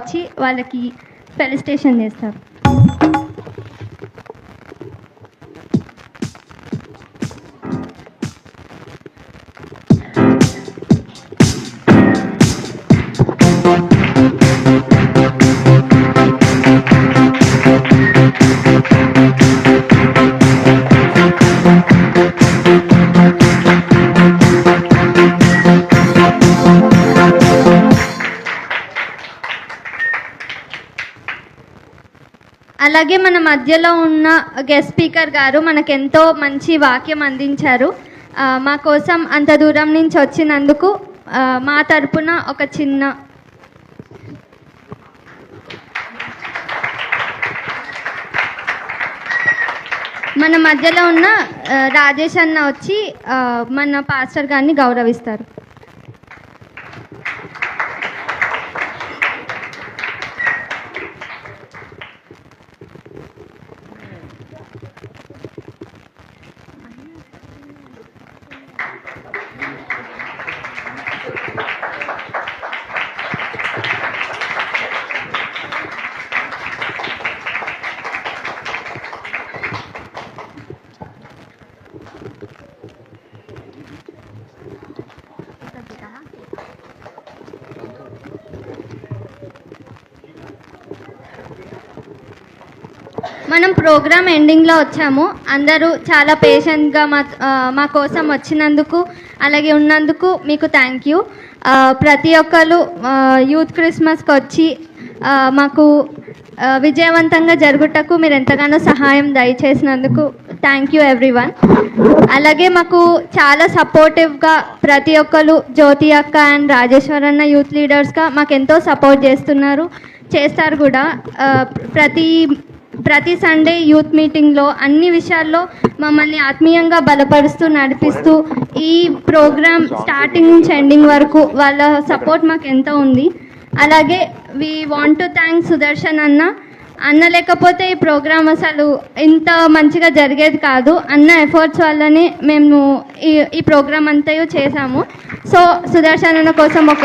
వచ్చి వాళ్ళకి ఫెలిసిటేషన్ చేస్తారు. అలాగే మన మధ్యలో ఉన్న గెస్ట్ స్పీకర్ గారు మనకెంతో మంచి వాక్యం అందించారు. మా కోసం అంత దూరం నుంచి వచ్చినందుకు మా తరపున ఒక చిన్న మన మధ్యలో ఉన్న రాజేష్ అన్న వచ్చి మన పాస్టర్ గారిని గౌరవిస్తారు. మనం ప్రోగ్రామ్ ఎండింగ్లో వచ్చాము. అందరూ చాలా పేషెంట్గా మా కోసం వచ్చినందుకు అలాగే ఉన్నందుకు మీకు థ్యాంక్ యూ. ప్రతి ఒక్కరు యూత్ క్రిస్మస్కి వచ్చి మాకు విజయవంతంగా జరుగుటకు మీరు ఎంతగానో సహాయం దయచేసినందుకు థ్యాంక్ యూ ఎవ్రీవన్. అలాగే మాకు చాలా సపోర్టివ్గా ప్రతి ఒక్కరు జ్యోతి అక్క అండ్ రాజేశ్వరన్న యూత్ లీడర్స్గా మాకు ఎంతో సపోర్ట్ చేస్తారు కూడా. ప్రతి సండే యూత్ మీటింగ్లో అన్ని విషయాల్లో మమ్మల్ని ఆత్మీయంగా బలపరుస్తూ నడిపిస్తూ ఈ ప్రోగ్రామ్ స్టార్టింగ్ నుంచి ఎండింగ్ వరకు వాళ్ళ సపోర్ట్ మాకు ఎంతో ఉంది. అలాగే we want to thank Sudarshan అన్న లేకపోతే ఈ ప్రోగ్రామ్ అసలు ఇంత మంచిగా జరిగేది కాదు. అన్న ఎఫర్ట్స్ వల్లనే మేము ఈ ప్రోగ్రామ్ అంతా చేసాము. సో సుదర్శన్ అన్న కోసం ఒక